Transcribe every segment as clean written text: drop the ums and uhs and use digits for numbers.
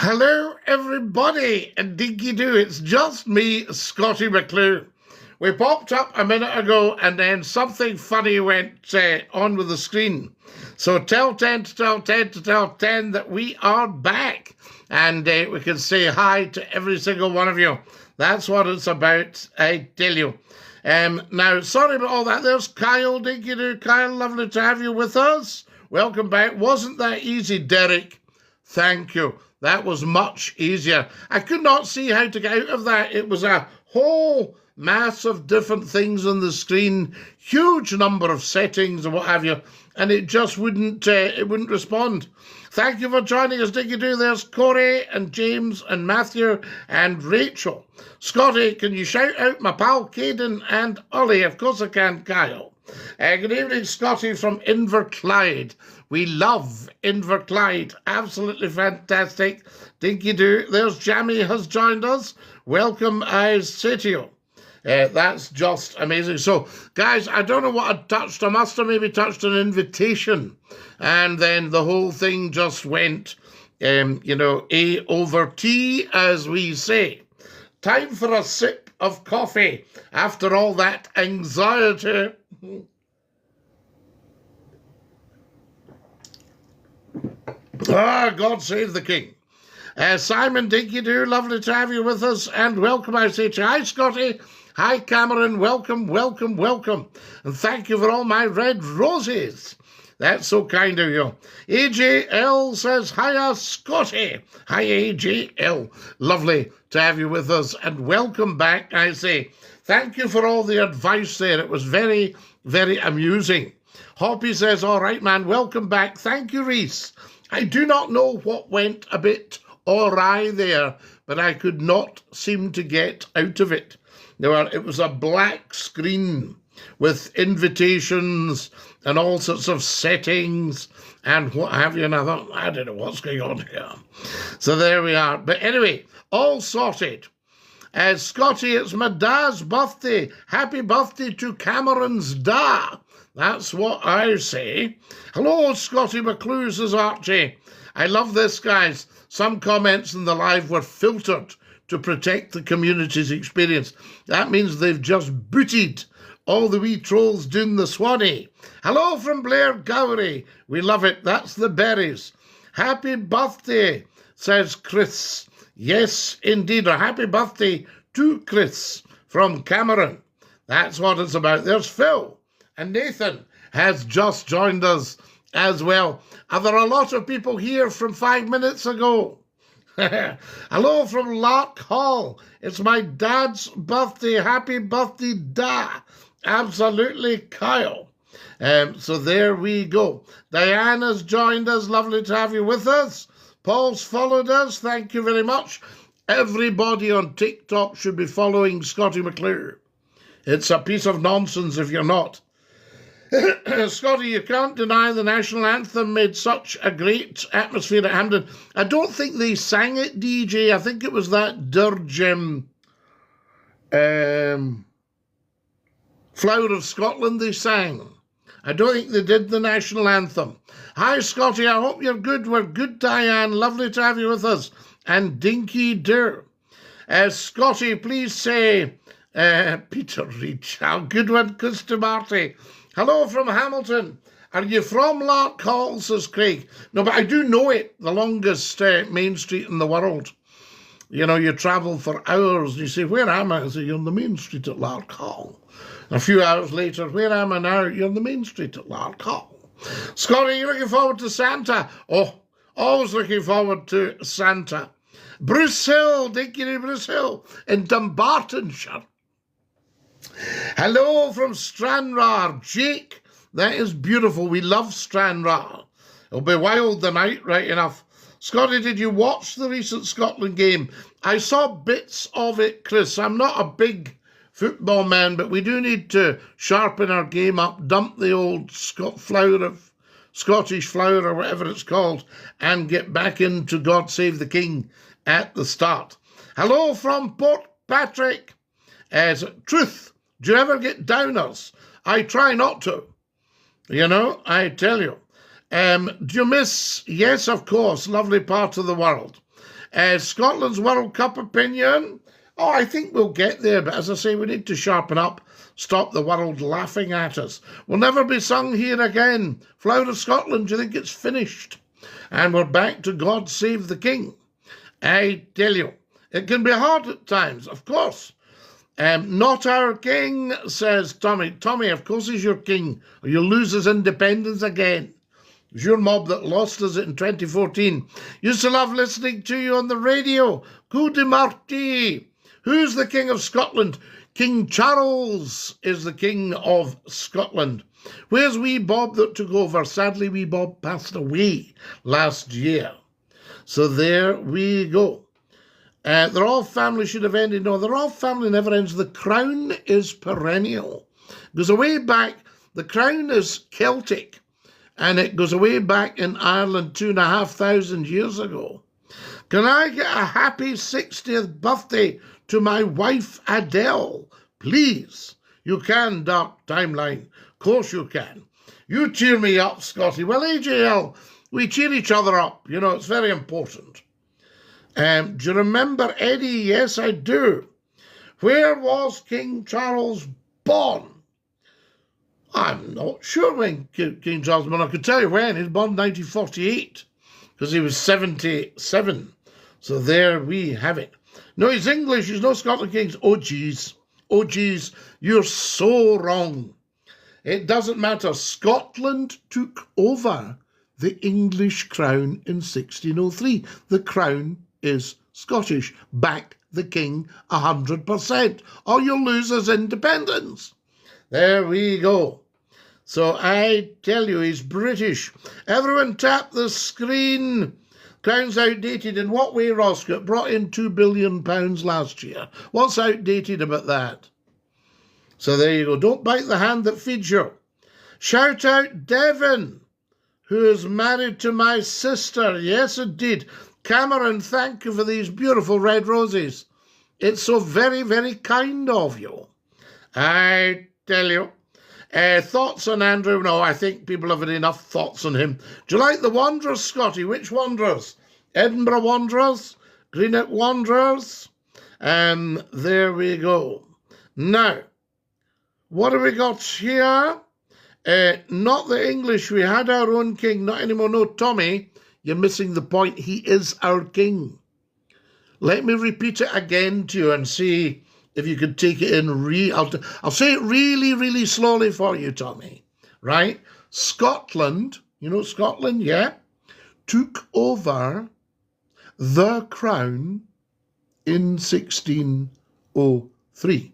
Hello, everybody, and dinky-doo. It's just me, Scottie McClue. We popped up a minute ago, and then something funny went on with the screen. So tell 10 to tell 10 to tell 10 that we are back, and we can say hi to every single one of you. That's what it's about, I tell you. Now, sorry about all that. There's Kyle, dinky-doo. Kyle, lovely to have you with us. Welcome back. Wasn't that easy, Derek? Thank you. That was much easier. I could not see how to get out of that. It was a whole mass of different things on the screen, huge number of settings and what have you, and it just wouldn't respond. Thank you for joining us, dinky-doo. There's Corey and James and Matthew and Rachel. Scottie, can you shout out my pal Caden and Ollie? Of course I can, Kyle. Good evening, Scottie from Inverclyde. We love Inverclyde. Absolutely fantastic. Dinky-doo. There's Jamie has joined us. Welcome, I say to you. That's just amazing. So, guys, I don't know what I touched. I must have maybe touched an invitation. And then the whole thing just went, A over T, as we say. Time for a sip of coffee after all that anxiety. God save the king. Simon, dinky-doo, lovely to have you with us, and welcome, I say to you. Hi, Scottie. Hi, Cameron. Welcome, welcome, welcome. And thank you for all my red roses. That's so kind of you. AJL says, hiya, Scottie. Hi, AJL. Lovely to have you with us, and welcome back, I say. Thank you for all the advice there. It was very, very amusing. Hoppy says, all right, man, welcome back. Thank you, Reese. I do not know what went a bit awry there, but I could not seem to get out of it. It was a black screen with invitations and all sorts of settings and what have you. And I thought, I don't know what's going on here. So there we are. But anyway, all sorted. Scottie, it's my dad's birthday. Happy birthday to Cameron's da. That's what I say. Hello, Scottie McClue, says Archie. I love this, guys. Some comments in the live were filtered to protect the community's experience. That means they've just booted all the wee trolls doing the Swanee. Hello from Blair Gowrie. We love it. That's the berries. Happy birthday, says Chris. Yes, indeed. A happy birthday to Chris from Cameron. That's what it's about. There's Phil. And Nathan has just joined us as well. And there are a lot of people here from 5 minutes ago. Hello from Lark Hall. It's my dad's birthday. Happy birthday, Da. Absolutely, Kyle. So there we go. Diana's joined us. Lovely to have you with us. Paul's followed us. Thank you very much. Everybody on TikTok should be following Scottie McClue. It's a piece of nonsense if you're not. Scottie, you can't deny the national anthem made such a great atmosphere at Hampden. I don't think they sang it, DJ. I think it was that dirge Flower of Scotland they sang. I don't think they did the national anthem. Hi, Scottie. I hope you're good. We're good, Diane. Lovely to have you with us. And dinky-doo. Scottie, please say, Peter Reach. How good one, Custer Marty. Hello from Hamilton. Are you from Lark Hall, says Craig? No, but I do know it, the longest main street in the world. You know, you travel for hours and you say, where am I? I say, you're on the main street at Lark Hall. A few hours later, where am I now? You're on the main street at Lark Hall. Scottie, you looking forward to Santa? Oh, always looking forward to Santa. Bruce Hill, dinky Bruce Hill in Dumbartonshire. Hello from Stranraer, Jake. That is beautiful. We love Stranraer. It'll be wild the night, right enough. Scottie, did you watch the recent Scotland game? I saw bits of it, Chris. I'm not a big football man, but we do need to sharpen our game up, dump the old Scottish flower or whatever it's called, and get back into God Save the King at the start. Hello from Port Patrick. Truth. Do you ever get downers? I try not to. You know, I tell you. Do you miss? Yes, of course. Lovely part of the world. Scotland's World Cup opinion. Oh, I think we'll get there, but as I say, we need to sharpen up, stop the world laughing at us. We'll never be sung here again. Flower of Scotland, do you think it's finished? And we're back to God Save the King. I tell you, it can be hard at times, of course. Not our king, says Tommy. Tommy, of course he's your king, or you'll lose his independence again. It was your mob that lost us in 2014. Used to love listening to you on the radio. Good Marty. Who's the King of Scotland? King Charles is the King of Scotland. Where's wee Bob that took over? Sadly, wee Bob passed away last year. So there we go. The Royal Family should have ended. No, the Royal Family never ends. The Crown is perennial. It goes away back. The Crown is Celtic. And it goes away back in Ireland 2,500 years ago. Can I get a happy 60th birthday to my wife Adele? Please. You can, Dark Timeline. Of course you can. You cheer me up, Scottie. Well, AJL, we cheer each other up. You know, it's very important. Do you remember Eddie? Yes, I do. Where was King Charles born? I'm not sure when King Charles was born. I could tell you when. He was born in 1948 because he was 77. So there we have it. No, he's English. He's no Scotland Kings. Oh, geez. Oh, geez. You're so wrong. It doesn't matter. Scotland took over the English crown in 1603. The crown is Scottish. Back the king 100%. Or you'll lose his independence. There we go. So I tell you, he's British. Everyone tap the screen. Crown's outdated. In what way, Roscoe? It brought in £2 billion last year. What's outdated about that? So there you go. Don't bite the hand that feeds you. Shout out Devon, who is married to my sister. Yes, indeed. Cameron, thank you for these beautiful red roses. It's so very, very kind of you. I tell you. Thoughts on Andrew? No, I think people have had enough thoughts on him. Do you like the Wanderers, Scottie? Which Wanderers? Edinburgh Wanderers? Greenock Wanderers? There we go. Now, what have we got here? Not the English. We had our own king. Not anymore. No, Tommy, you're missing the point. He is our king. Let me repeat it again to you and see if you could take it in. I'll say it really, really slowly for you, Tommy. Right? Scotland, you know Scotland, yeah? Took over the crown in 1603.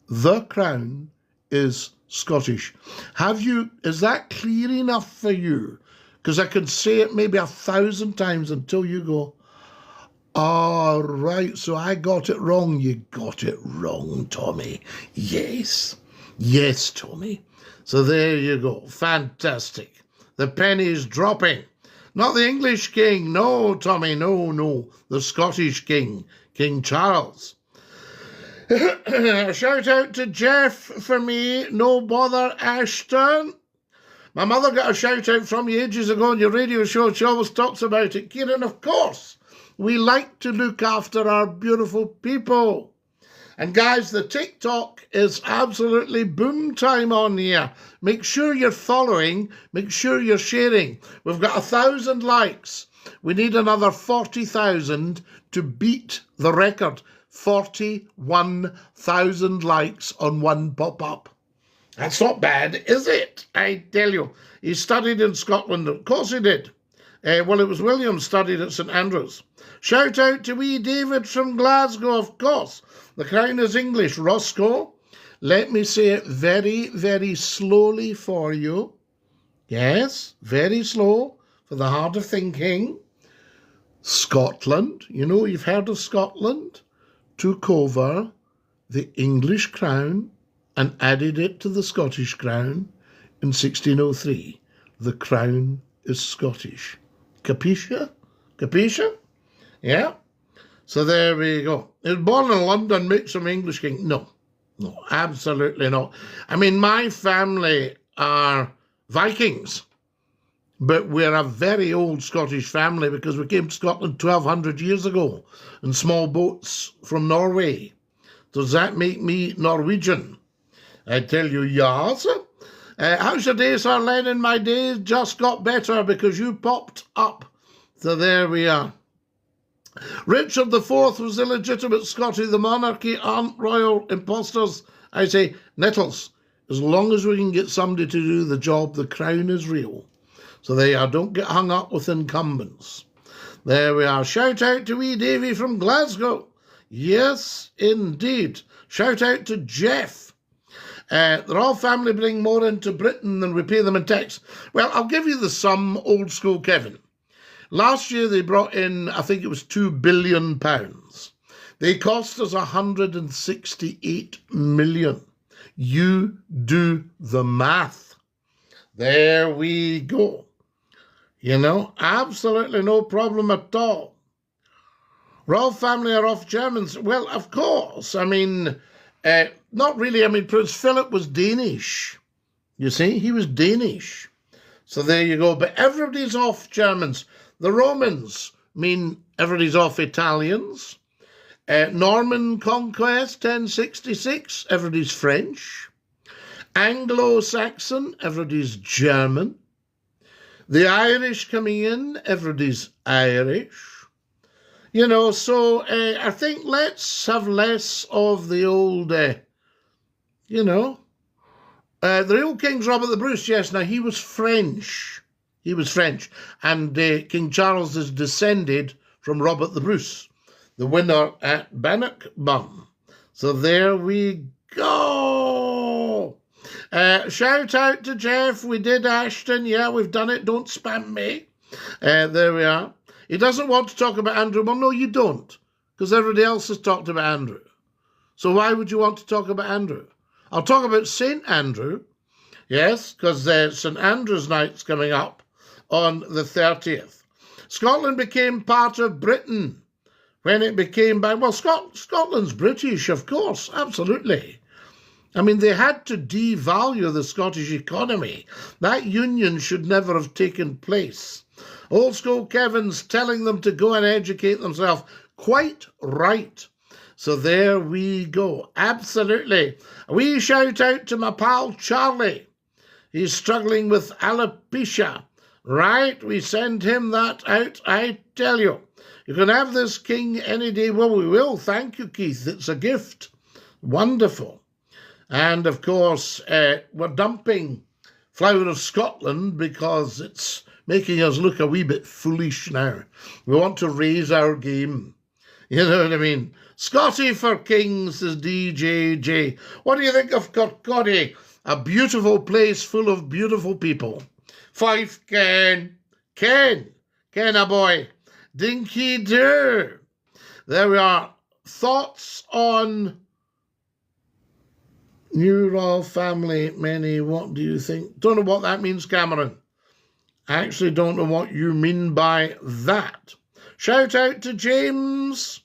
The crown is Scottish. Is that clear enough for you? Because I could say it maybe 1,000 times until you go, all right, so I got it wrong. You got it wrong, Tommy. Yes. Yes, Tommy. So there you go. Fantastic. The penny's dropping. Not the English king. No, Tommy, no. The Scottish king, King Charles. Shout out to Jeff for me. No bother, Ashton. My mother got a shout out from you ages ago on your radio show. She always talks about it. Kieran, of course. We like to look after our beautiful people. And guys, the TikTok is absolutely boom time on here. Make sure you're following. Make sure you're sharing. We've got 1,000 likes. We need another 40,000 to beat the record. 41,000 likes on one pop-up. That's not bad, is it? I tell you. He studied in Scotland. Of course he did. Well, it was William studied at St Andrews. Shout out to wee David from Glasgow, of course. The crown is English. Roscoe, let me say it very, very slowly for you. Yes, very slow for the heart of thinking. Scotland, you know, you've heard of Scotland, took over the English crown and added it to the Scottish crown in 1603. The crown is Scottish. Capisce? Capisce? Yeah. So there we go. He was born in London, makes him English king. No, absolutely not. I mean, my family are Vikings. but we're a very old Scottish family because we came to Scotland 1,200 years ago in small boats from Norway. Does that make me Norwegian? I tell you, yes. How's your day, Sir Lennon? My day just got better because you popped up. So there we are. Richard IV was illegitimate. Scottie, the monarchy aren't royal impostors. I say, Nettles, as long as we can get somebody to do the job, the crown is real. So there you are. Don't get hung up with incumbents. There we are. Shout out to wee Davy from Glasgow. Yes, indeed. Shout out to Jeff. The royal family bring more into Britain than we pay them in tax. Well, I'll give you the sum, old school Kevin. Last year they brought in, I think it was £2 billion. They cost us 168 million. You do the math. There we go. You know, absolutely no problem at all. Royal family are off Germans. Well, of course. I mean, not really. I mean, Prince Philip was Danish. You see, he was Danish. So there you go. But everybody's off Germans. The Romans mean everybody's off Italians. Norman conquest, 1066, everybody's French. Anglo-Saxon, everybody's German. The Irish coming in, everybody's Irish. You know, so I think let's have less of the old, you know. The real King's Robert the Bruce, yes, now he was French. He was French. And King Charles is descended from Robert the Bruce, the winner at Bannockburn. So there we go. Shout out to Jeff. We did Ashton. Yeah, we've done it. Don't spam me. There we are. He doesn't want to talk about Andrew. Well, no, you don't, because everybody else has talked about Andrew. So why would you want to talk about Andrew? I'll talk about St. Andrew, yes, because St. Andrew's Night's coming up on the 30th. Scotland became part of Britain when it became by, well, Scotland's British, of course, absolutely. I mean, they had to devalue the Scottish economy. That union should never have taken place. Old school Kevin's telling them to go and educate themselves. Quite right. So there we go. Absolutely. We shout out to my pal Charlie. He's struggling with alopecia. Right? We send him that out, I tell you. You can have this king any day. Well, we will. Thank you, Keith. It's a gift. Wonderful. And, of course, we're dumping Flower of Scotland because it's making us look a wee bit foolish now. We want to raise our game. You know what I mean? Scottie for King, says DJJ. What do you think of Kirkcaldy? A beautiful place full of beautiful people. Fife Ken. Ken a boy. Dinky do. There we are. Thoughts on New Royal Family, many. What do you think? Don't know what that means, Cameron. I actually don't know what you mean by that. Shout out to James.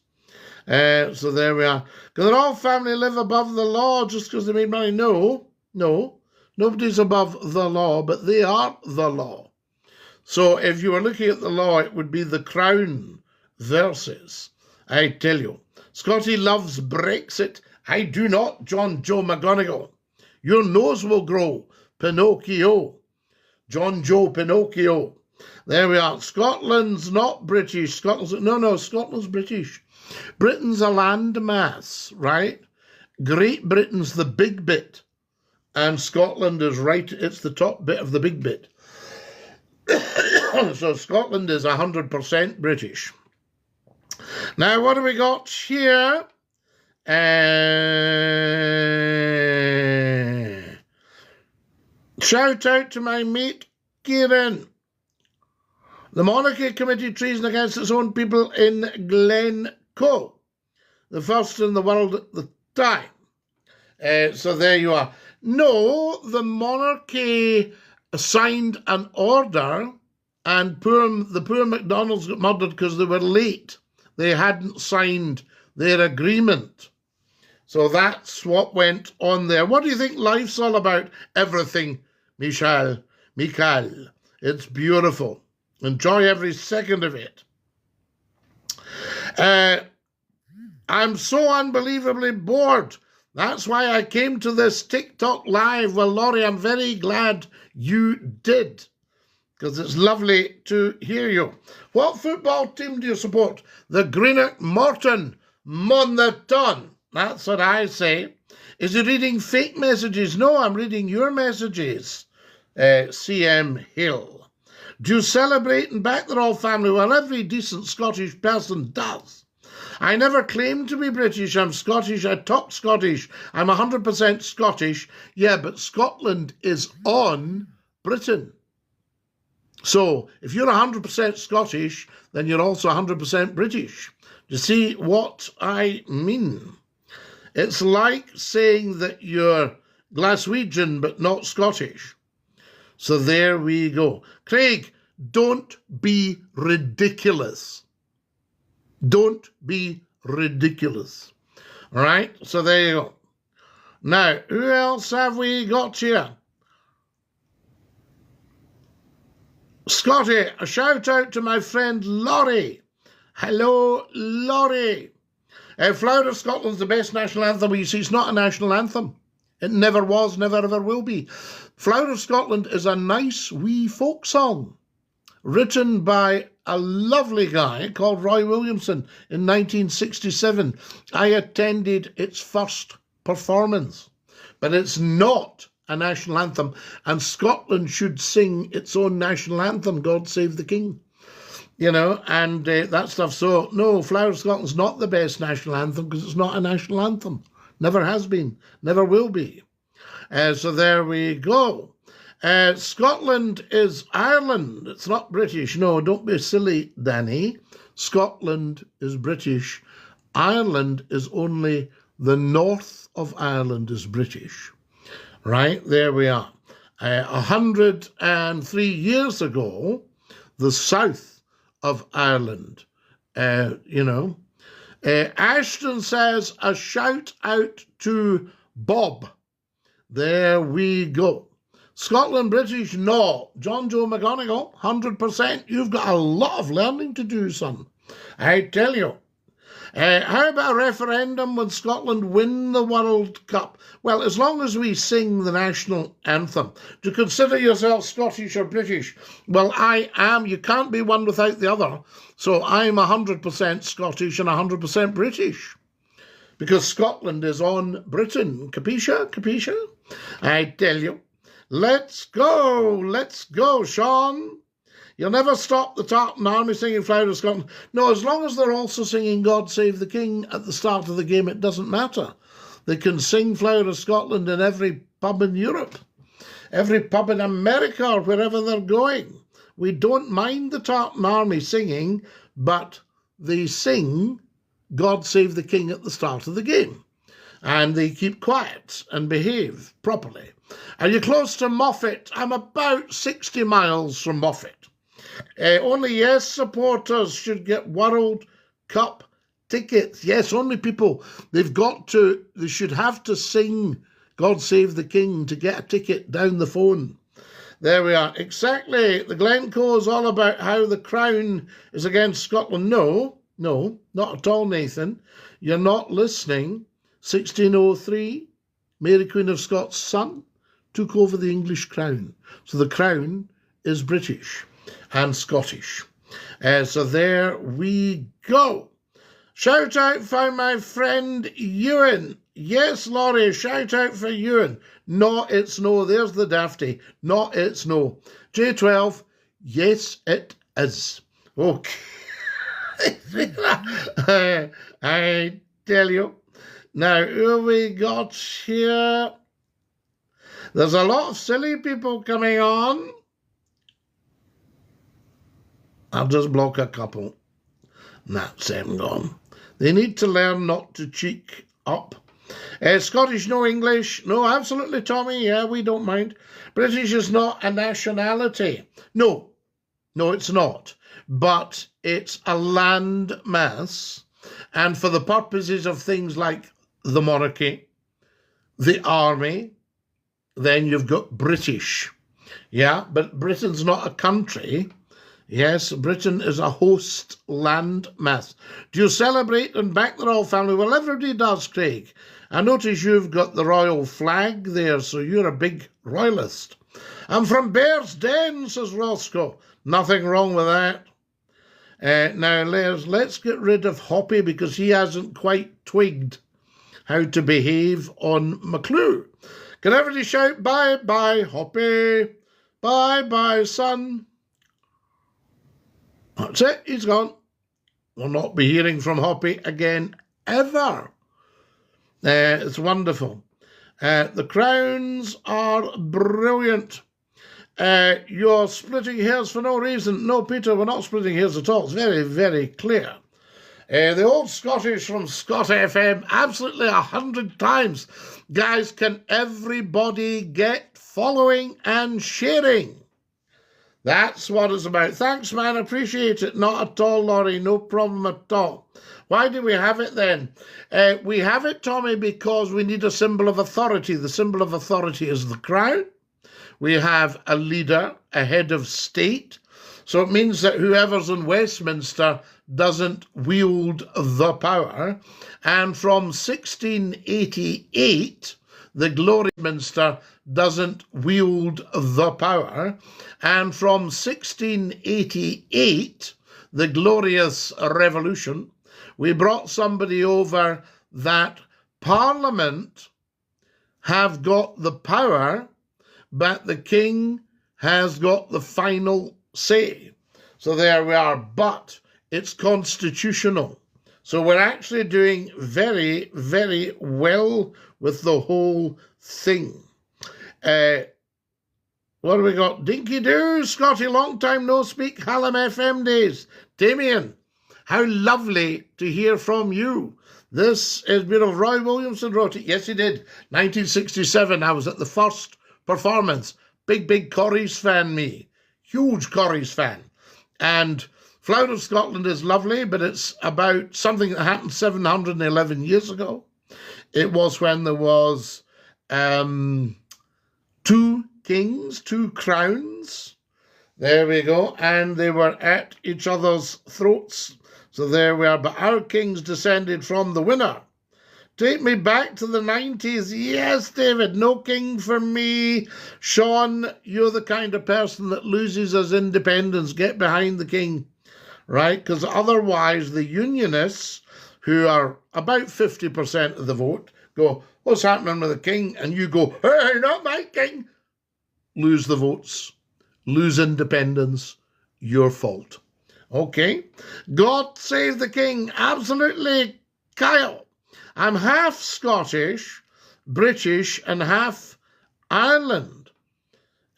So there we are. Can the Royal Family live above the law just because they made money? No. Nobody's above the law, but they are the law. So if you were looking at the law, it would be the Crown versus. I tell you. Scottie loves Brexit. I do not, John Joe McGonigal. Your nose will grow, Pinocchio. John Joe Pinocchio. There we are. Scotland's not British. Scotland's British. Britain's a landmass, right? Great Britain's the big bit. And Scotland is right, it's the top bit of the big bit. So Scotland is 100% British. Now, what do we got here? Shout out to my mate, Kieran. The Monarchy committed treason against its own people in Glencoe, the first in the world at the time. So there you are. No, the monarchy signed an order and the poor McDonalds got murdered because they were late. They hadn't signed their agreement. So that's what went on there. What do you think life's all about? Everything, Michal. It's beautiful. Enjoy every second of it. I'm so unbelievably bored. That's why I came to this TikTok live. Well, Laurie, I'm very glad you did, because it's lovely to hear you. What football team do you support? The Greenock Morton Monaghan. That's what I say. Is he reading fake messages? No, I'm reading your messages. CM Hill. Do you celebrate and back the royal family? Well, every decent Scottish person does. I never claimed to be British. I'm Scottish. I talk Scottish. I'm 100% Scottish. Yeah, but Scotland is on Britain. So if you're 100% Scottish, then you're also 100% British. Do you see what I mean? It's like saying that you're Glaswegian but not Scottish. So there we go. Craig, don't be ridiculous. Don't be ridiculous. All right, so there you go. Now, who else have we got here? Scottie, a shout out to my friend Laurie. Hello, Laurie. Flower of Scotland's the best national anthem. Well, you see, it's not a national anthem. It never was, never ever will be. Flower of Scotland is a nice wee folk song written by a lovely guy called Roy Williamson in 1967. I attended its first performance, but it's not a national anthem, and Scotland should sing its own national anthem, God Save the King, you know, and that stuff. So, no, Flower of Scotland's not the best national anthem because it's not a national anthem. Never has been, never will be. So there we go. Scotland is Ireland. It's not British. No, don't be silly, Danny. Scotland is British. Ireland is only the north of Ireland is British. Right, there we are. 103 years ago, the south of Ireland, Ashton says, a shout out to Bob. There we go. Scotland British, no. John Joe McGonigal, 100%. You've got a lot of learning to do, son. I tell you. How about a referendum when Scotland win the World Cup? Well, as long as we sing the national anthem. Do you consider yourself Scottish or British? Well, I am. You can't be one without the other. So I'm 100% Scottish and 100% British. Because Scotland is on Britain. Capisce? Capisce? I tell you. Let's go, Sean. You'll never stop the Tartan Army singing Flower of Scotland. No, as long as they're also singing God Save the King at the start of the game, it doesn't matter. They can sing Flower of Scotland in every pub in Europe, every pub in America, or wherever they're going. We don't mind the Tartan Army singing, but they sing God Save the King at the start of the game. And they keep quiet and behave properly. Are you close to Moffat? I'm about 60 miles from Moffat. Only Yes supporters should get World Cup tickets. Yes, only people. They should have to sing God Save the King to get a ticket down the phone. There we are. Exactly. The Glencoe is all about how the Crown is against Scotland. No, not at all, Nathan. You're not listening. 1603, Mary Queen of Scots' son took over the English crown. So the crown is British and Scottish. So there we go. Shout out for my friend Ewan. Yes, Laurie, shout out for Ewan. No, it's no. There's the dafty. No, it's no. J12, yes, it is. Okay. I tell you. Now, who we got here? There's a lot of silly people coming on. I'll just block a couple. That's them gone. They need to learn not to cheek up. Scottish, no English. No, absolutely, Tommy. Yeah, we don't mind. British is not a nationality. No, it's not. But it's a land mass. And for the purposes of things like the monarchy, the army, then you've got British. Yeah, but Britain's not a country. Yes, Britain is a host land mass. Do you celebrate and back the royal family? Well, everybody does, Craig. I notice you've got the royal flag there, so you're a big royalist. I'm from Bear's Den, says Roscoe. Nothing wrong with that. Now, let's get rid of Hoppy because he hasn't quite twigged how to behave on McClue. Can everybody shout bye-bye, Hoppy? Bye-bye, son. That's it, he's gone. We'll not be hearing from Hoppy again, ever. It's wonderful. The crowns are brilliant. You're splitting hairs for no reason. No, Peter, we're not splitting hairs at all. It's very, very clear. The old Scottish from Scott FM, absolutely 100 times. Guys, can everybody get following and sharing? That's what it's about. Thanks, man. Appreciate it. Not at all, Laurie. No problem at all. Why do we have it then? We have it, Tommy, because we need a symbol of authority. The symbol of authority is the crown. We have a leader, a head of state. So it means that whoever's in Westminster doesn't wield the power. And from 1688, the Glory Minster doesn't wield the power. And from 1688, the Glorious Revolution, we brought somebody over that Parliament have got the power, but the King has got the final say. So there we are, but it's constitutional. So we're actually doing very, very well with the whole thing. What have we got? Dinky Doo, Scottie, long time no speak, Hallam FM days. Damien, how lovely to hear from you. This is beautiful. Roy Williamson wrote it. Yes, he did. 1967, I was at the first performance. Big Corrie's fan, me. Huge Corrie's fan. And Flower of Scotland is lovely, but it's about something that happened 711 years ago. It was when there was two kings, two crowns. There we go. And they were at each other's throats. So there we are. But our kings descended from the winner. Take me back to the 90s. Yes, David, no king for me. Sean, you're the kind of person that loses his independence. Get behind the king, right? Because otherwise the unionists, who are about 50% of the vote, go, what's happening with the king? And you go, hey, not my king. Lose the votes, lose independence, your fault. Okay? God save the king. Absolutely, Kyle. I'm half Scottish, British, and half Ireland.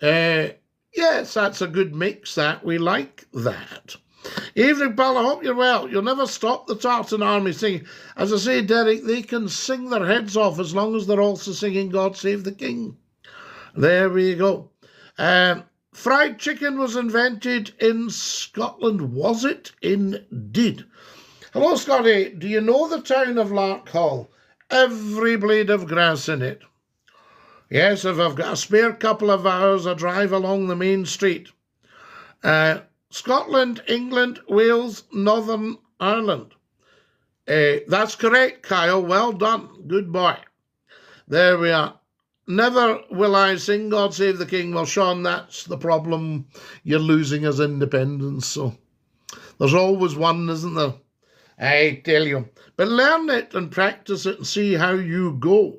Yes, that's a good mix, that. We like that. Evening, pal, I hope you're well. You'll never stop the Tartan Army singing. As I say, Derek, they can sing their heads off as long as they're also singing God Save the King. There we go. Fried chicken was invented in Scotland, was it? Indeed. Hello, Scottie. Do you know the town of Larkhall? Every blade of grass in it. Yes, if I've got a spare couple of hours, I drive along the main street. Scotland, England, Wales, Northern Ireland. That's correct, Kyle. Well done. Good boy. There we are. Never will I sing God Save the King. Well, Sean, that's the problem. You're losing his independence. So there's always one, isn't there? I tell you. But learn it and practice it and see how you go.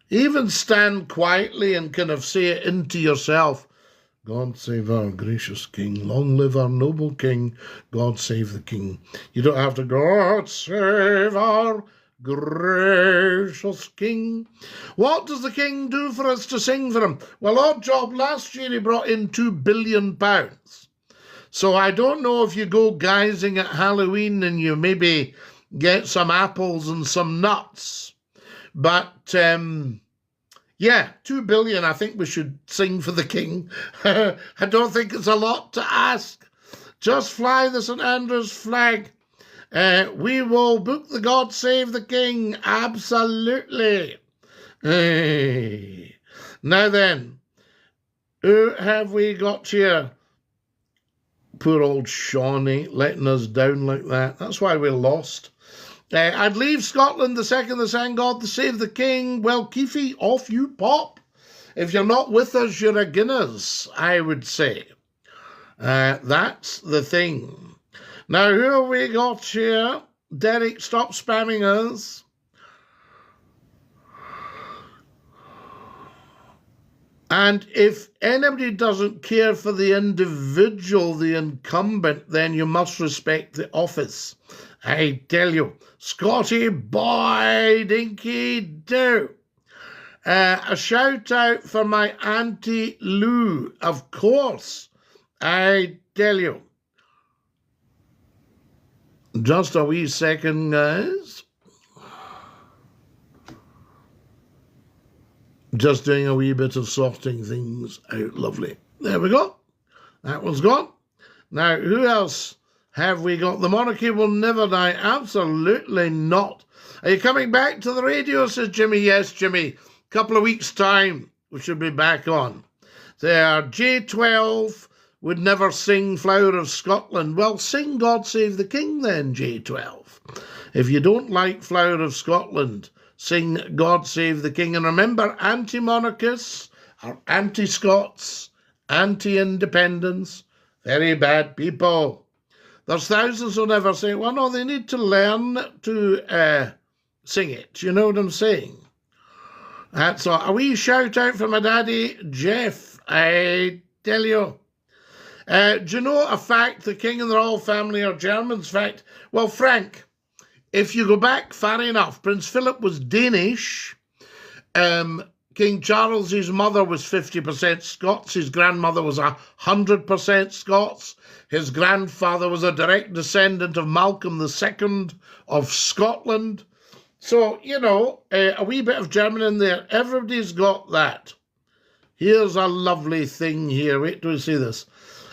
Even stand quietly and kind of say it into yourself. God save our gracious King. Long live our noble King. God save the King. You don't have to God save our gracious King. What does the King do for us to sing for him? Well, odd job, last year he brought in £2 billion. So I don't know if you go guising at Halloween and you maybe get some apples and some nuts. But, yeah, 2 billion, I think we should sing for the King. I don't think it's a lot to ask. Just fly the St. Andrew's flag. We will book the God Save the King. Absolutely. Hey. Now then, Who have we got here? Poor old Shawnee letting us down like that. That's why we lost. I'd leave Scotland the second the sang God to save the king. Well, Keefy, off you pop. If you're not with us, you're a Guinness, I would say. That's the thing. Now, who have we got here? Derek, stop spamming us. And if anybody doesn't care for the individual, the incumbent, then you must respect the office. I tell you, Scottie boy, dinky do. A shout out for my Auntie Lou, of course. I tell you. Just a wee second, guys. Just doing a wee bit of sorting things out. Lovely. There we go. That one's gone. Now, who else have we got? The monarchy will never die. Absolutely not. Are you coming back to the radio, says Jimmy? Yes, Jimmy. Couple of weeks' time, we should be back on. There, J12 would never sing Flower of Scotland. Well, sing God Save the King then, J12. If you don't like Flower of Scotland, sing God Save the King. And remember, anti-monarchists are anti-Scots, anti-independence, very bad people. There's thousands who never say, well, no, they need to learn to sing it. You know what I'm saying? That's a wee shout out for my daddy, Jeff. I tell you. Do you know a fact? The king and the royal family are Germans. Fact. Well, Frank, if you go back far enough, Prince Philip was Danish. King Charles, his mother was 50% Scots. His grandmother was 100% Scots. His grandfather was a direct descendant of Malcolm II of Scotland. So, you know, a wee bit of German in there. Everybody's got that. Here's a lovely thing here. Wait till we see this.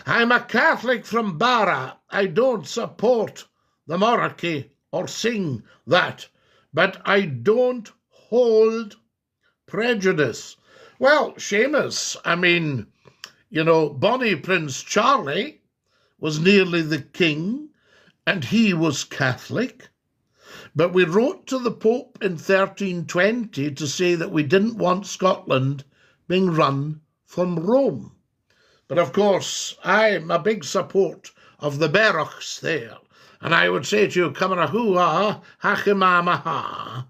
I'm a Catholic from Barra. I don't support the monarchy or sing that, but I don't hold prejudice. Well, Seamus, I mean, you know, Bonnie Prince Charlie was nearly the king, and he was Catholic. But we wrote to the Pope in 1320 to say that we didn't want Scotland being run from Rome. But of course, I'm a big support of the Berachs there. And I would say to you, Kamarahua, Hachimamaha.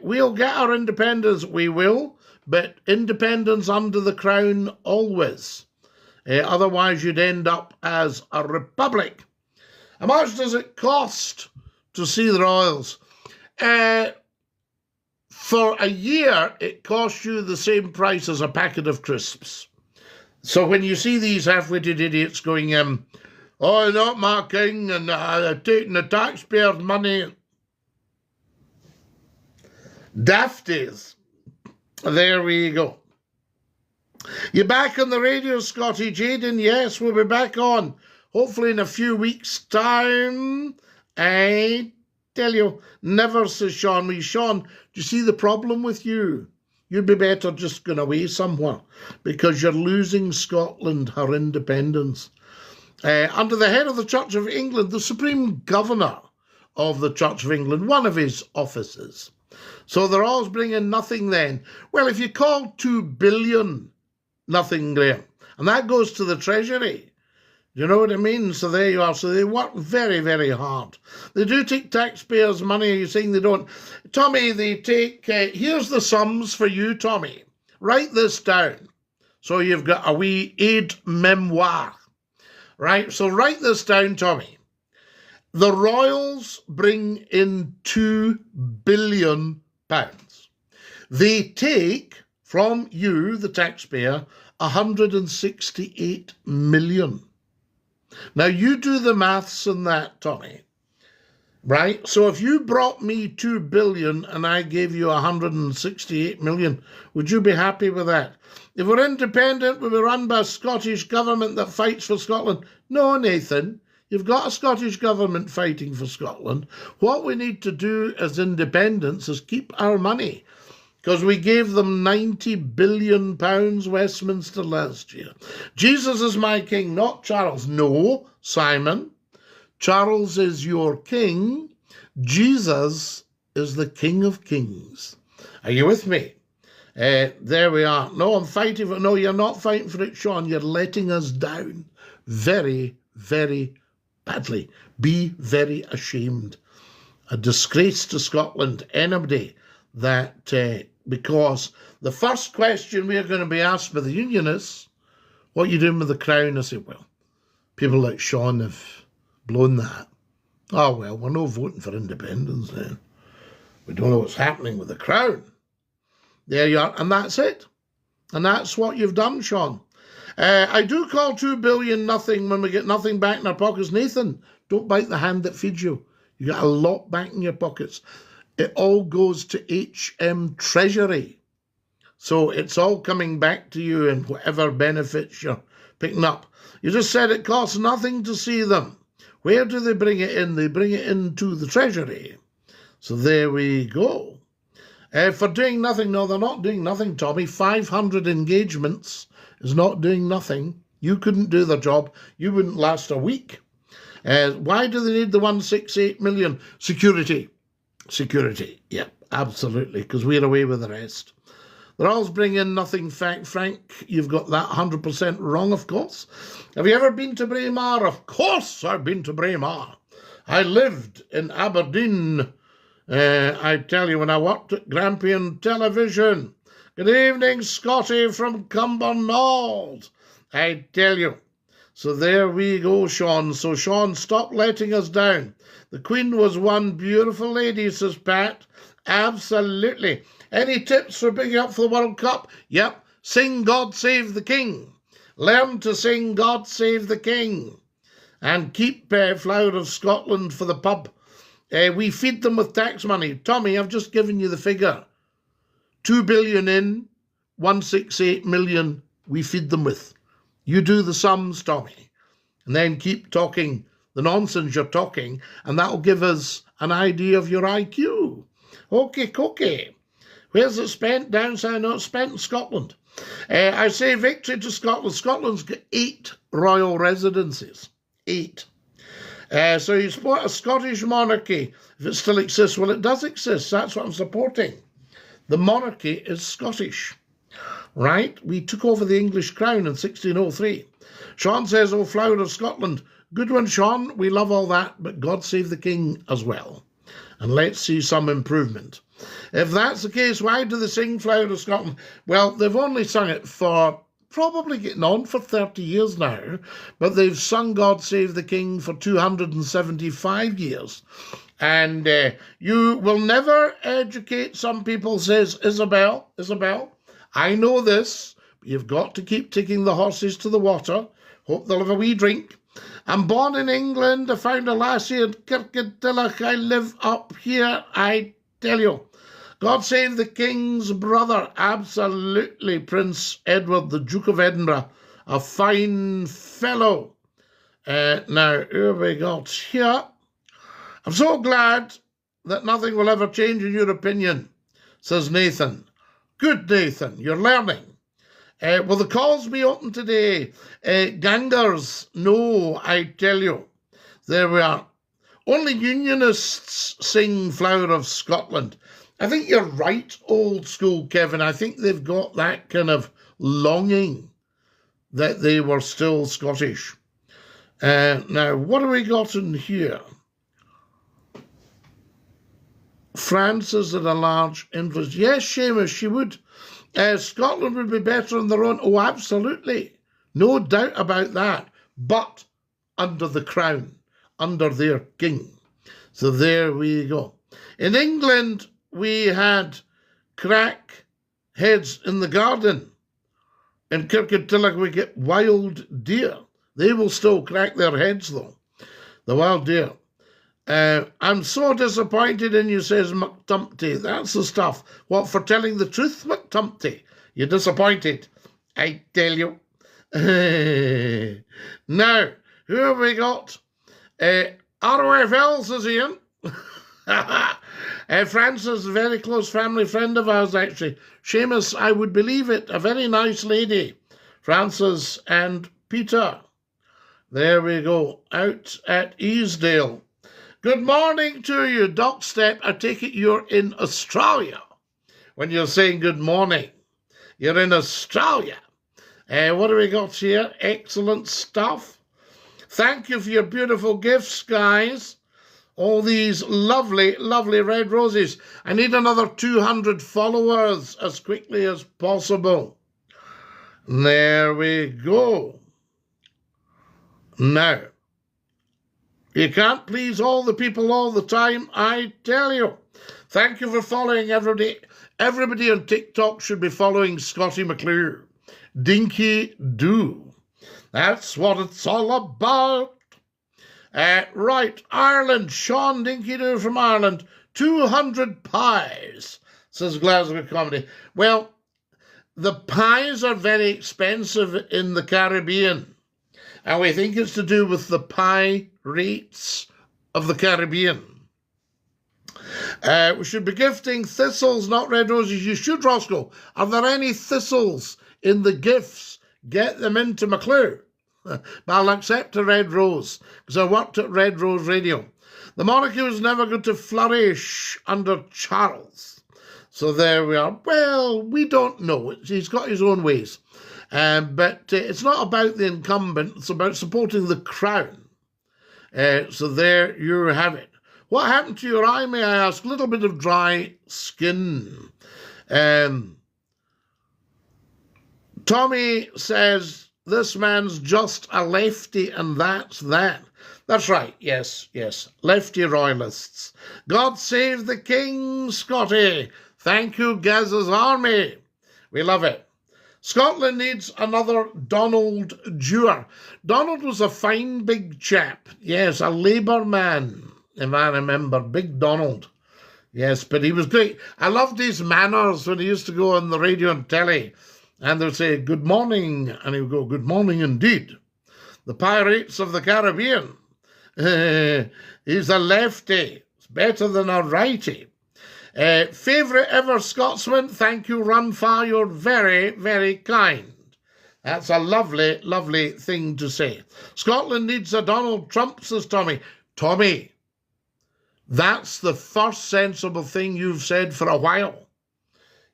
We'll get our independence, we will, but independence under the crown always. Otherwise, you'd end up as a republic. How much does it cost to see the royals? For a year, it costs you the same price as a packet of crisps. So when you see these half-witted idiots going, oh, not my king, and taking the taxpayers' money, dafties. There we go. You're back on the radio, Scottie. Jaden, yes, we'll be back on. Hopefully in a few weeks' time. I tell you, never, says Sean. Me, Sean, do you see the problem with you? You'd be better just going away somewhere because you're losing Scotland her independence. Under the head of the Church of England, the Supreme Governor of the Church of England, one of his offices. So they're always bringing nothing then. Well, if you call 2 billion nothing, Graham, and that goes to the Treasury, you know what I mean? So there you are. So they work very, very hard. They do take taxpayers' money. Are you saying they don't? Tommy, they take... here's the sums for you, Tommy. Write this down. So you've got a wee aid memoir. Right? So write this down, Tommy. The royals bring in £2 billion. They take from you, the taxpayer, 168 million. Now, you do the maths on that, Tommy, right? So if you brought me 2 billion and I gave you 168 million, would you be happy with that? If we're independent, we'll be run by a Scottish government that fights for Scotland. No, Nathan, you've got a Scottish government fighting for Scotland. What we need to do as independents is keep our money. because we gave them £90 billion Westminster last year. Jesus is my king, not Charles. No, Simon. Charles is your king. Jesus is the King of Kings. Are you with me? There we are. No, I'm fighting for it. No, you're not fighting for it, Sean. You're letting us down very, very badly. Be very ashamed. A disgrace to Scotland. Anybody that, because the first question we are going to be asked by the Unionists, what are you doing with the Crown? I say, well, people like Sean have blown that. Oh, well, we're not voting for independence then. We don't know what's happening with the Crown. There you are, and that's it. And that's what you've done, Sean. I do call 2 billion nothing when we get nothing back in our pockets. Nathan, don't bite the hand that feeds you. You got a lot back in your pockets. It all goes to HM Treasury. So it's all coming back to you and whatever benefits you're picking up. You just said it costs nothing to see them. Where do they bring it in? They bring it into the Treasury. So there we go. For doing nothing, no, they're not doing nothing, Tommy. 500 engagements is not doing nothing. You couldn't do the job. You wouldn't last a week. Why do they need the 168 million? Security. Security, yeah, absolutely, because we're away with the rest. They're always bringing in nothing. Frank, you've got that 100% wrong, of course. Have you ever been to Braemar? Of course I've been to Braemar. I lived in Aberdeen. I tell you, when I worked at Grampian Television. Good evening, Scottie from Cumbernauld. I tell you. So there we go, Sean. So, Sean, stop letting us down. The Queen was one beautiful lady, says Pat. Absolutely. Any tips for bringing up for the World Cup? Yep. Sing God Save the King. Learn to sing God Save the King. And keep Flower of Scotland for the pub. We feed them with tax money. Tommy, I've just given you the figure. 2 billion in, 168 million we feed them with. You do the sums, Tommy, and then keep talking the nonsense you're talking, and that'll give us an idea of your IQ. Okay. Where's it spent? Down south? No, it's spent in Scotland. I say victory to Scotland. Scotland's got 8 royal residences. 8. So you support a Scottish monarchy, if it still exists. Well, it does exist. That's what I'm supporting. The monarchy is Scottish. Right? We took over the English crown in 1603. Sean says, oh, Flower of Scotland. Good one, Sean. We love all that, but God save the king as well. And let's see some improvement. If that's the case, why do they sing Flower of Scotland? Well, they've only sung it for probably getting on for 30 years now, but they've sung God Save the King for 275 years. And you will never educate some people, says Isabel. I know this, but you've got to keep taking the horses to the water. Hope they'll have a wee drink. I'm born in England. I found a lassie in Kirkcudbright. I live up here, I tell you. God save the King's brother. Absolutely, Prince Edward, the Duke of Edinburgh. A fine fellow. Now, here we got here. I'm so glad that nothing will ever change in your opinion, says Nathan. Good, Nathan, you're learning. Will the calls be open today? Gangers, no, I tell you. There we are. Only Unionists sing Flower of Scotland. I think you're right, old school Kevin. I think they've got that kind of longing that they were still Scottish. Now, what have we got in here? France is at a large influence. Yes, Seamus, she would. Scotland would be better on their own. Oh, absolutely. No doubt about that. But under the crown, under their king. So there we go. In England, we had crack heads in the garden. In Kirkcudbright, we get wild deer. They will still crack their heads, though. The wild deer. I'm so disappointed in you, says McTumpty. That's the stuff. What, for telling the truth, McTumpty? You're disappointed, I tell you. Now, who have we got? ROFL, says Ian. Frances, a very close family friend of ours, actually. Seamus, I would believe it, a very nice lady. Frances and Peter. There we go, out at Easdale. Good morning to you, Doc Step. I take it you're in Australia when you're saying good morning. You're in Australia. What do we got here? Excellent stuff. Thank you for your beautiful gifts, guys. All these lovely, lovely red roses. I need another 200 followers as quickly as possible. There we go. Now, you can't please all the people all the time, I tell you. Thank you for following everybody. Everybody on TikTok should be following Scottie McClure. Dinky Do. That's what it's all about. Right, Ireland. Sean Dinky Do from Ireland. 200 pies, says Glasgow Comedy. Well, the pies are very expensive in the Caribbean. And we think it's to do with the pie rates of the Caribbean. We should be gifting thistles, not red roses. You should, Roscoe. Are there any thistles in the gifts? Get them into McClure. But I'll accept a red rose, because I worked at Red Rose Radio. The monarchy was never going to flourish under Charles. So there we are. Well, we don't know. He's got his own ways. But it's not about the incumbent. It's about supporting the crown. So there you have it. What happened to your eye, may I ask? A little bit of dry skin. Tommy says, this man's just a lefty and that's that. That's right, yes. Lefty royalists. God save the king, Scottie. Thank you, Gaz's army. We love it. Scotland needs another Donald Dewar. Donald was a fine big chap. Yes, a Labour man, if I remember. Big Donald. Yes, but he was great. I loved his manners when he used to go on the radio and telly. And they'd say, good morning. And he would go, good morning indeed. The pirates of the Caribbean. He's a lefty. It's better than a righty. Favourite ever Scotsman? Thank you, Runfa. You're very, very kind. That's a lovely, lovely thing to say. Scotland needs a Donald Trump, says Tommy. Tommy, that's the first sensible thing you've said for a while.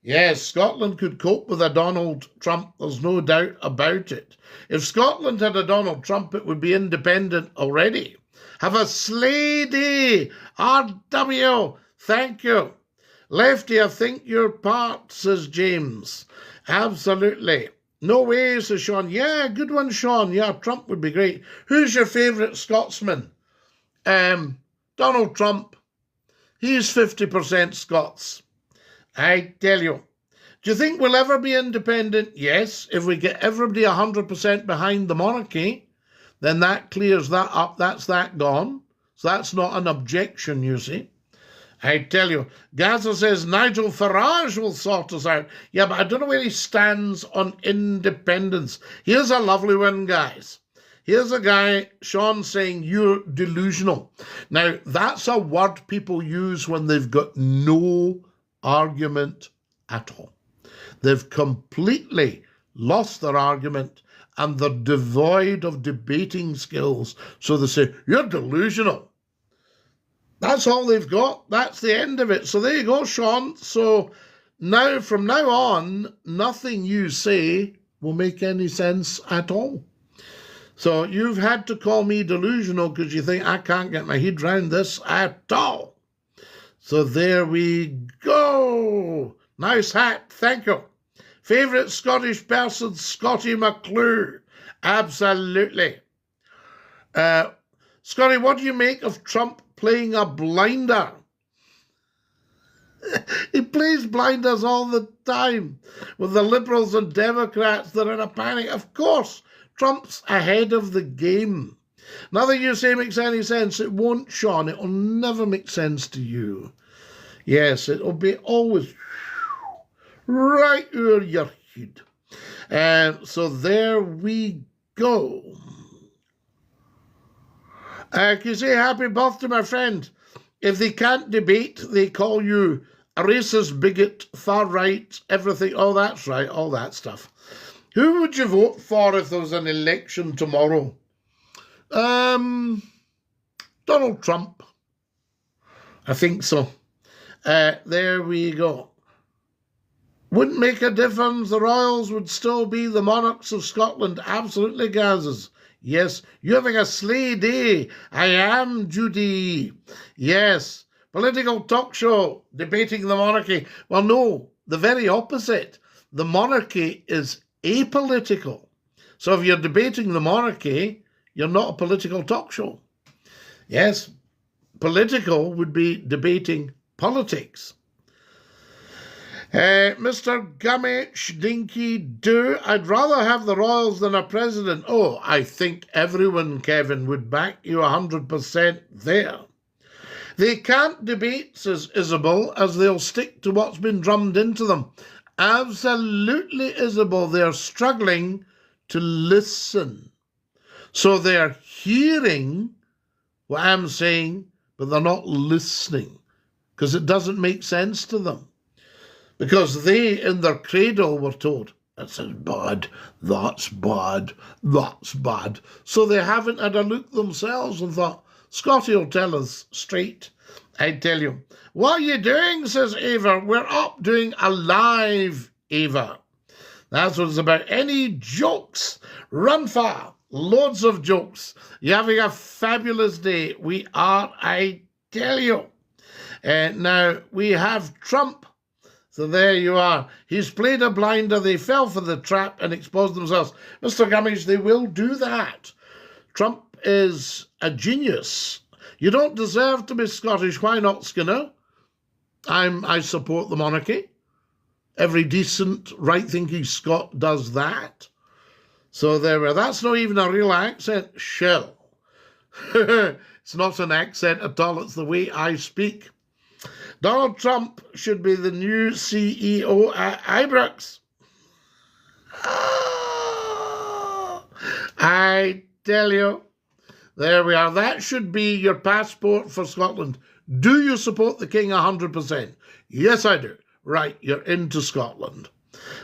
Yes, Scotland could cope with a Donald Trump. There's no doubt about it. If Scotland had a Donald Trump, it would be independent already. Have a sleigh day. RW, thank you. Lefty, I think you're part, says James. Absolutely. No way, says Sean. Yeah, good one, Sean. Yeah, Trump would be great. Who's your favourite Scotsman? Donald Trump. He's 50% Scots. I tell you. Do you think we'll ever be independent? Yes. If we get everybody 100% behind the monarchy, then that clears that up. That's that gone. So that's not an objection, you see. I tell you. Gaza says Nigel Farage will sort us out. Yeah, but I don't know where he stands on independence. Here's a lovely one, guys. Here's a guy, Sean, saying you're delusional. Now, that's a word people use when they've got no argument at all. They've completely lost their argument and they're devoid of debating skills. So they say, you're delusional. That's all they've got. That's the end of it. So there you go, Sean. So now, from now on, nothing you say will make any sense at all. So you've had to call me delusional because you think I can't get my head around this at all. So there we go. Nice hat. Thank you. Favourite Scottish person, Scottie McClure. Absolutely. Scottie, what do you make of Trump playing a blinder? He plays blinders all the time with the Liberals and Democrats that are in a panic. Of course, Trump's ahead of the game. Nothing you say makes any sense. It won't, Sean. It will never make sense to you. Yes, it will be always right over your head. So there we go. Can you say happy birthday, my friend? If they can't debate, they call you a racist, bigot, far right, everything. Oh, that's right, all that stuff. Who would you vote for if there was an election tomorrow? Donald Trump. I think so. There we go. Wouldn't make a difference. The royals would still be the monarchs of Scotland. Absolutely, Gazes. Yes, you're having a sleigh day. I am, Judy. Yes. Political talk show, debating the monarchy. Well, no, the very opposite. The monarchy is apolitical. So if you're debating the monarchy, you're not a political talk show. Yes, political would be debating politics. Mr. Gummich, Dinky Do, I'd rather have the royals than a president. Oh, I think everyone, Kevin, would back you 100% there. They can't debate, says Isabel, as they'll stick to what's been drummed into them. Absolutely, Isabel, they're struggling to listen. So they're hearing what I'm saying, but they're not listening, because it doesn't make sense to them. Because they, in their cradle, were told, that's bad, that's bad, that's bad. So they haven't had a look themselves and thought, Scottie will tell us straight. I tell you. What are you doing, says Ava. We're up doing a live, Ava. That's what it's about. Any jokes? Run far. Loads of jokes. You're having a fabulous day. We are, I tell you. Now, we have Trump. So there you are. He's played a blinder. They fell for the trap and exposed themselves. Mr. Gummidge, they will do that. Trump is a genius. You don't deserve to be Scottish. Why not, Skinner? I support the monarchy. Every decent, right-thinking Scot does that. So there we are. That's not even a real accent. Shell. It's not an accent at all. It's the way I speak. Donald Trump should be the new CEO at Ibrox. I tell you. There we are. That should be your passport for Scotland. Do you support the King 100%? Yes, I do. Right, you're into Scotland.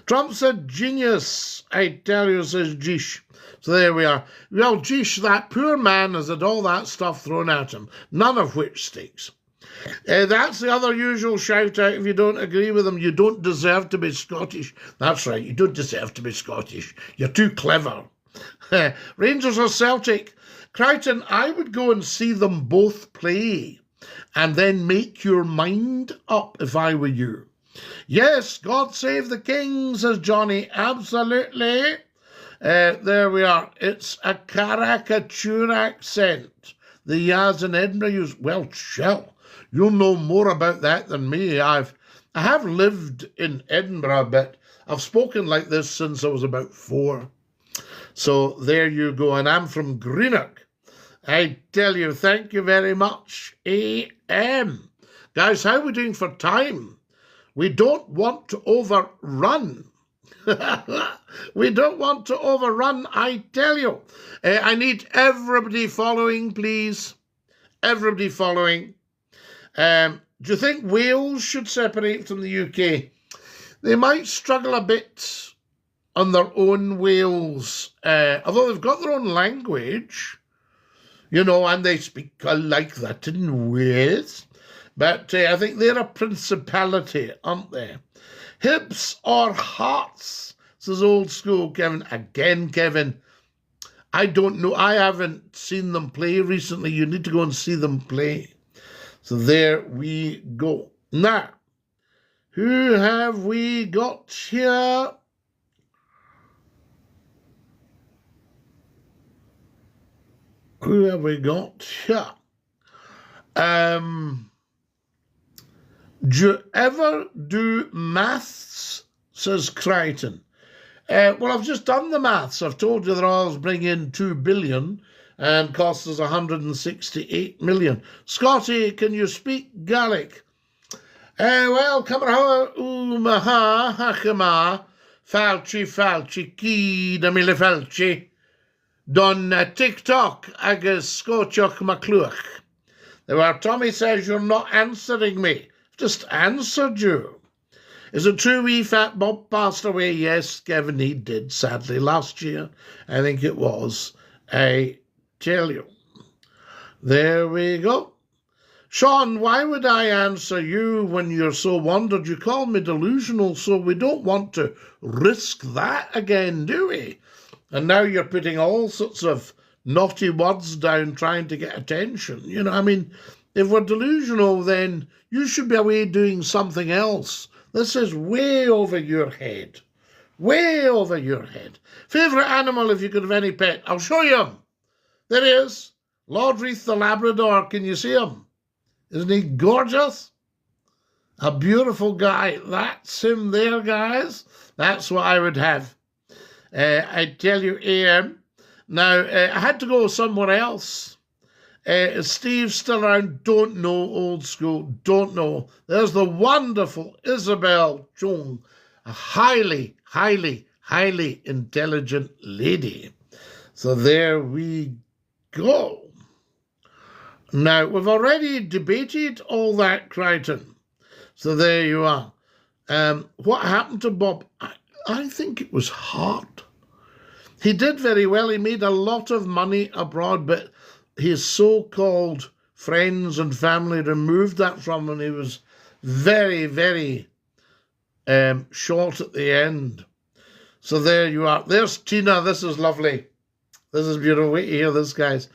Trump said genius. I tell you, says Jish. So there we are. Well, Jish, that poor man has had all that stuff thrown at him, none of which sticks. That's the other usual shout out. If you don't agree with them, you don't deserve to be Scottish. That's right, you don't deserve to be Scottish. You're too clever. Rangers or Celtic? Crichton, I would go and see them both play and then make your mind up if I were you. Yes, God save the king, says Johnny. Absolutely. There we are. It's a caricature accent. The Yaz in Edinburgh use. Well, chill. You'll know more about that than me. I have lived in Edinburgh a bit. I've spoken like this since I was about 4. So there you go. And I'm from Greenock. I tell you, thank you very much. AM. Guys, how are we doing for time? We don't want to overrun. We don't want to overrun, I tell you. I need everybody following, please. Everybody following. Do you think Wales should separate from the UK? They might struggle a bit on their own Wales, although they've got their own language, you know, and they speak like that in Wales. But I think they're a principality, aren't they? Hips or hearts, says old school Kevin. Again, Kevin, I don't know. I haven't seen them play recently. You need to go and see them play. So there we go. Now, who have we got here? Who have we got here? Do you ever do maths, says Crichton. Well, I've just done the maths. I've told you the Royals bring in 2 billion and cost us 168 million. Scottie, can you speak Gaelic? Well, Camarha Umaha Hakama Falchi Falchi Ki da Mille Falchi Don TikTok agus Scotiach Macluach. Where Tommy says you're not answering me. I've just answered you. Is it true wee fat Bob passed away? Yes, Kevin, he did, sadly, last year. I think it was. I tell you. There we go. Sean, why would I answer you when you're so wondered? You call me delusional, so we don't want to risk that again, do we? And now you're putting all sorts of naughty words down trying to get attention. You know, I mean, if we're delusional, then you should be away doing something else. This is way over your head. Way over your head. Favourite animal if you could have any pet? I'll show you him. There he is. Lord Reith the Labrador. Can you see him? Isn't he gorgeous? A beautiful guy. That's him there, guys. That's what I would have. I tell you, Ian. Now, I had to go somewhere else. Is Steve still around? Don't know. Old school. Don't know. There's the wonderful Isabel Chung. A highly, highly, highly intelligent lady. So there we go. Now, we've already debated all that, Crichton. So there you are. What happened to Bob? I think it was hard. He did very well. He made a lot of money abroad, but his so-called friends and family removed that from him. He was very, very short at the end. So there you are. There's Tina. This is lovely. This is beautiful. Wait to hear this, guys.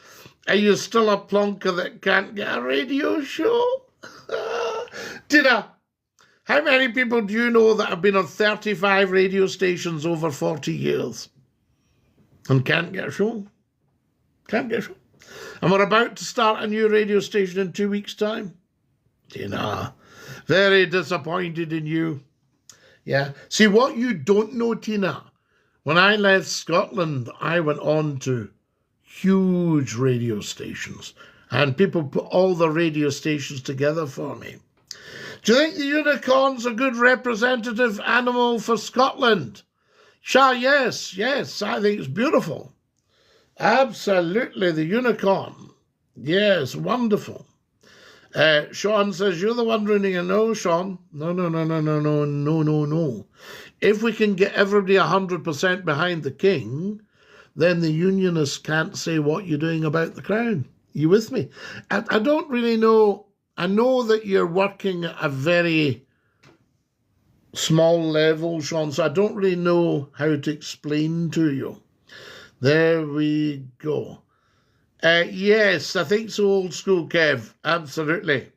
Are you still a plonker that can't get a radio show? Tina, how many people do you know that have been on 35 radio stations over 40 years and can't get a show? Can't get a show. And we're about to start a new radio station in 2 weeks' time. Tina, very disappointed in you. Yeah. See, what you don't know, Tina, when I left Scotland, I went on to huge radio stations, and people put all the radio stations together for me. Do you think the unicorn's a good representative animal for Scotland? Yes, I think it's beautiful. Absolutely, the unicorn. Yes, wonderful. Sean says, you're the one running a no, Sean. No. If we can get everybody 100% behind the king, then the unionists can't say what you're doing about the crown. You with me? I don't really know. I know that you're working at a very small level, Sean, so I don't really know how to explain to you. There we go. Yes, I think so, old school, Kev. Absolutely.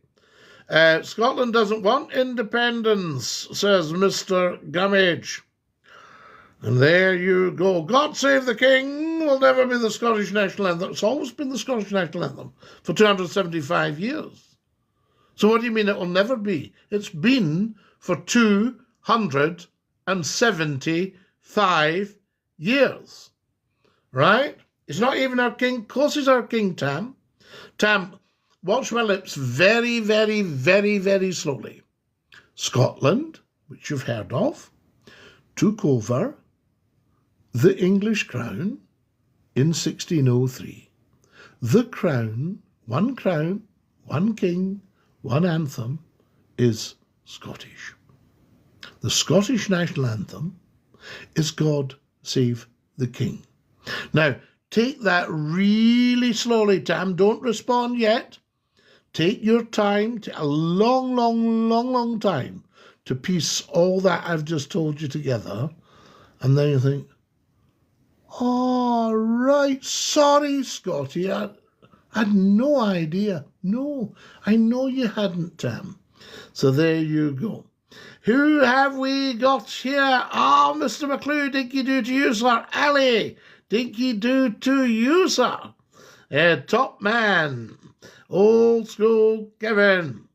Scotland doesn't want independence, says Mr. Gummidge. And there you go. God Save the King will never be the Scottish national anthem. It's always been the Scottish national anthem for 275 years. So what do you mean it will never be? It's been for 275 years. Right? It's not even our king. Of course he's our king, Tam. Tam, watch my lips very, very, very, very slowly. Scotland, which you've heard of, took over the English crown in 1603. The crown, one king, one anthem, is Scottish. The Scottish national anthem is God Save the King. Now, take that really slowly, Tam. Don't respond yet. Take your time, a long time to piece all that I've just told you together. And then you think, oh, right, sorry, Scottie, I had no idea. No, I know you hadn't, Tam. So there you go. Who have we got here? Oh, Mr. McClue, dinky do to you, sir. Ali, dinky do to you, sir. Top man, old school Kevin.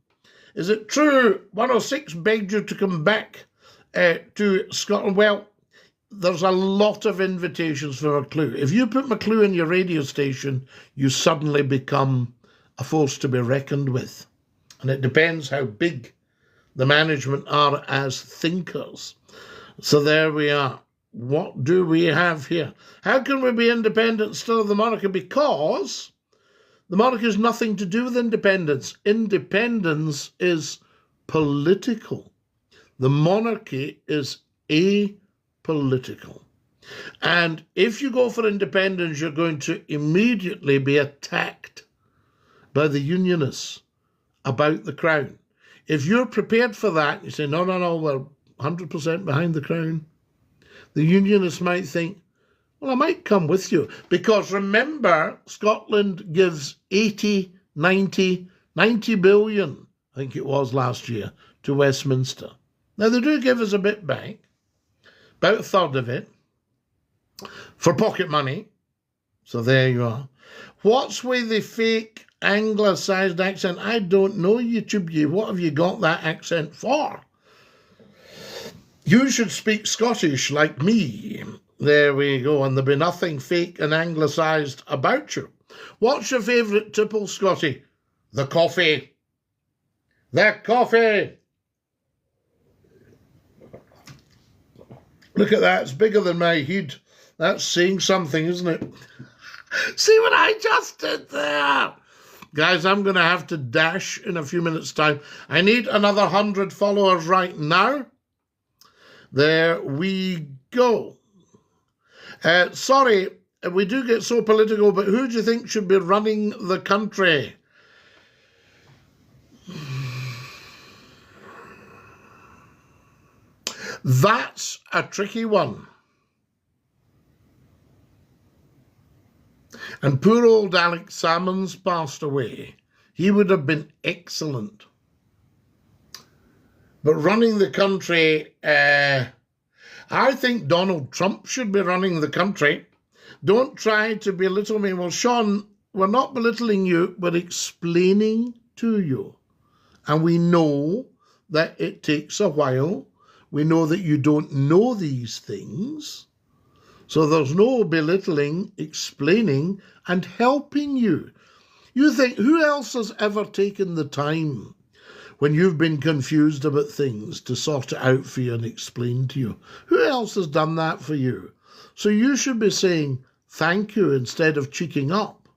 Is it true 106 begged you to come back to Scotland? Well, there's a lot of invitations for McClue. If you put McClue in your radio station, you suddenly become a force to be reckoned with. And it depends how big the management are as thinkers. So there we are. What do we have here? How can we be independent still of the monarchy? Because The monarchy has nothing to do with independence. Independence is political. The monarchy is apolitical. And if you go for independence, you're going to immediately be attacked by the Unionists about the crown. If you're prepared for that, you say, no, we're 100% behind the crown. The Unionists might think, well, I might come with you. Because remember, Scotland gives 80, 90 billion, I think it was last year, to Westminster. Now, they do give us a bit back, about a third of it, for pocket money. So there you are. What's with the fake anglicised accent? I don't know, YouTube. What have you got that accent for? You should speak Scottish like me. There we go. And there'll be nothing fake and anglicised about you. What's your favourite tipple, Scottie? The coffee. The coffee. Look at that. It's bigger than my head. That's saying something, isn't it? See what I just did there? Guys, I'm going to have to dash in a few minutes' time. I need another 100 followers right now. There we go. Sorry, we do get so political, but who do you think should be running the country? That's a tricky one. And poor old Alex Salmons passed away. He would have been excellent. But running the country, I think Donald Trump should be running the country. Don't try to belittle me. Well, Sean, we're not belittling you, we're explaining to you. And we know that it takes a while. We know that you don't know these things. So there's no belittling, explaining, and helping you. You think, who else has ever taken the time when you've been confused about things to sort it out for you and explain to you? Who else has done that for you? So you should be saying thank you instead of cheeking up.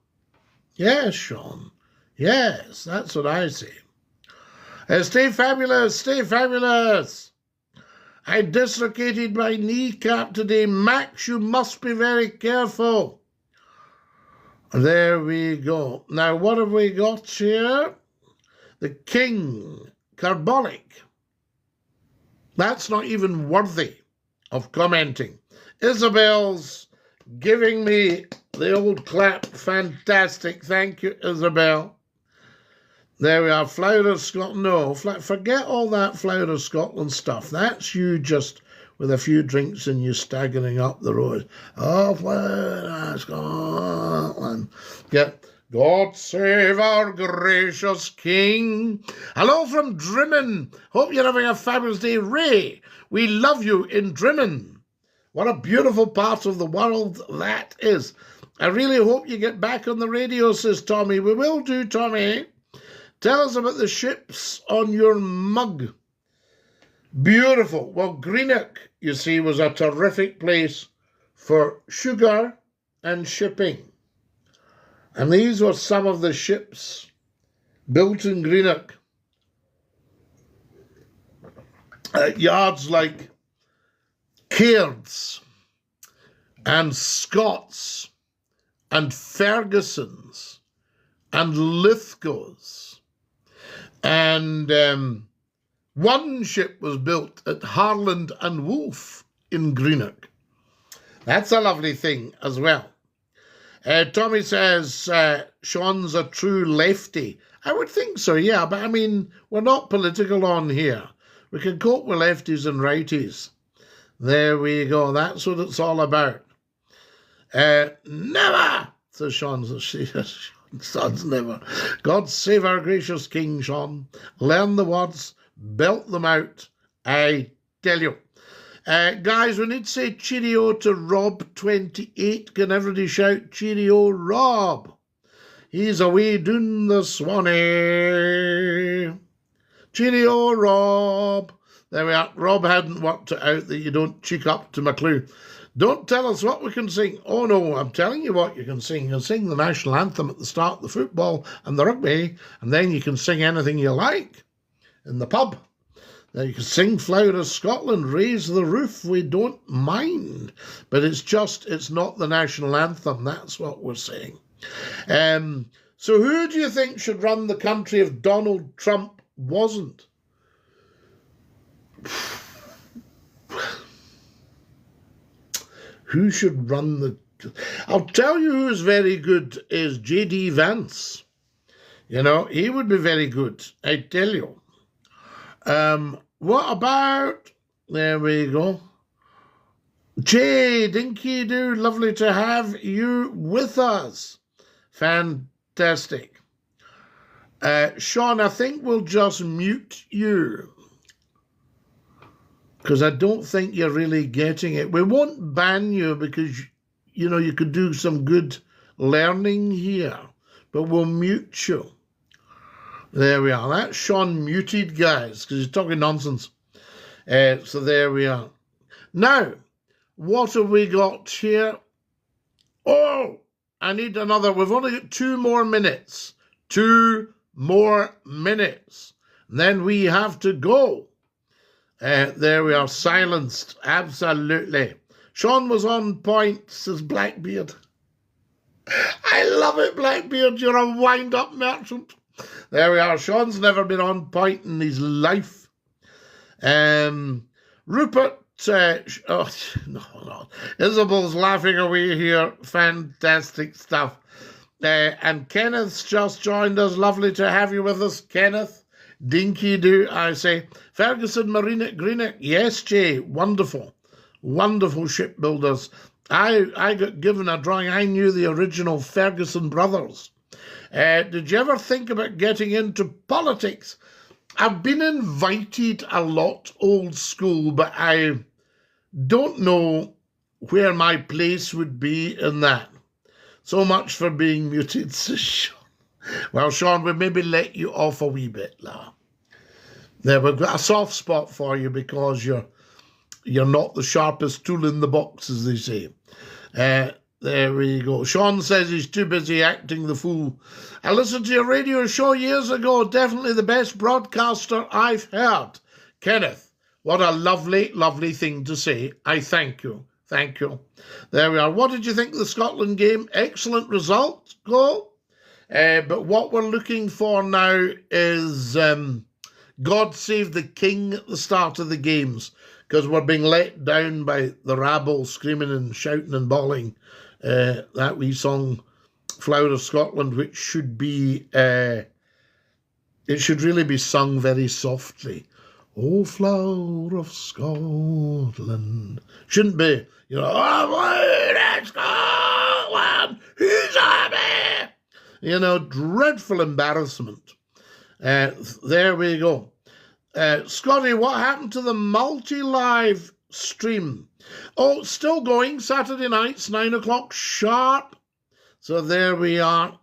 Yes, Sean. Yes, that's what I say. Stay fabulous, stay fabulous. I dislocated my kneecap today. Max, you must be very careful. There we go. Now, what have we got here? The King, carbolic. That's not even worthy of commenting. Isabel's giving me the old clap. Fantastic. Thank you, Isabel. There we are. Flower of Scotland. No, forget all that Flower of Scotland stuff. That's you just with a few drinks and you staggering up the road. Oh, Flower of Scotland. Get God save our gracious King. Hello from Drimmen. Hope you're having a fabulous day. Ray, we love you in Drimmen. What a beautiful part of the world that is. I really hope you get back on the radio, says Tommy. We will do, Tommy. Tell us about the ships on your mug. Beautiful. Well, Greenock, you see, was a terrific place for sugar and shipping. And these were some of the ships built in Greenock at yards like Cairds and Scots and Ferguson's and Lithgow's. And one ship was built at Harland and Wolff in Greenock. That's a lovely thing as well. Tommy says, Sean's a true lefty. I would think so, yeah, but I mean, we're not political on here. We can cope with lefties and righties. There we go. That's what it's all about. Never, says Sean. Sons never. God save our gracious King, Sean. Learn the words, belt them out, I tell you. Guys, we need to say cheerio to Rob28. Can everybody shout cheerio, Rob? He's away doing the Swanee. Cheerio, Rob. There we are. Rob hadn't worked it out that you don't cheek up to McClue. Don't tell us what we can sing. Oh, no, I'm telling you what you can sing. You can sing the national anthem at the start of the football and the rugby, and then you can sing anything you like in the pub. Now you can sing Flower of Scotland, Raise the Roof, we don't mind. But it's not the national anthem. That's what we're saying. So who do you think should run the country if Donald Trump wasn't? Who should run the... I'll tell you who's very good is J.D. Vance. You know, he would be very good, I tell you. What about... There we go. Jay, dinky do, lovely to have you with us. Fantastic. Sean, I think we'll just mute you, because I don't think you're really getting it. We won't ban you because, you know, you could do some good learning here, but we'll mute you. There we are. That's Sean muted, guys, because he's talking nonsense. So there we are. Now, what have we got here? Oh, I need another. We've only got 2 more minutes. 2 more minutes. Then we have to go. There we are, silenced, absolutely. Sean was on point, says Blackbeard. I love it, Blackbeard, you're a wind-up merchant. There we are, Sean's never been on point in his life. Rupert, oh, no. Isabel's laughing away here, fantastic stuff. And Kenneth's just joined us, lovely to have you with us, Kenneth. Dinky do, I say. Ferguson, Marina, Greenock. Yes, Jay, wonderful. Wonderful shipbuilders. I got given a drawing. I knew the original Ferguson brothers. Did you ever think about getting into politics? I've been invited a lot, old school, but I don't know where my place would be in that. So much for being muted, says Sean. Well, Sean, we'll maybe let you off a wee bit now. There, we've got a soft spot for you because you're not the sharpest tool in the box, as they say. There we go. Sean says he's too busy acting the fool. I listened to your radio show years ago. Definitely the best broadcaster I've heard. Kenneth, what a lovely, lovely thing to say. I thank you. Thank you. There we are. What did you think of the Scotland game? Excellent result. Go. But what we're looking for now is God Save the King at the start of the games, because we're being let down by the rabble screaming and shouting and bawling that wee song, Flower of Scotland, which should be, it should really be sung very softly. Oh, Flower of Scotland. Shouldn't be, you know, oh, Flower of Scotland, who's happy? You know, dreadful embarrassment. There we go. Scottie, what happened to the multi-live stream? Oh, still going, Saturday nights, 9 o'clock sharp. So there we are.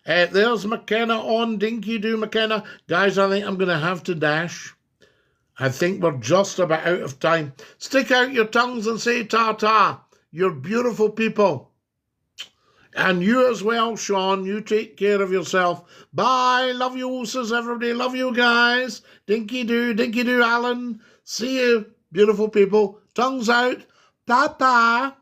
There's McKenna on, Dinky Do McKenna. Guys, I think I'm going to have to dash. I think we're just about out of time. Stick out your tongues and say ta-ta. You're beautiful people. And you as well, Sean. You take care of yourself. Bye. Love you, says everybody. Love you, guys. Dinky do, Alan. See you, beautiful people. Tongues out. Ta-ta.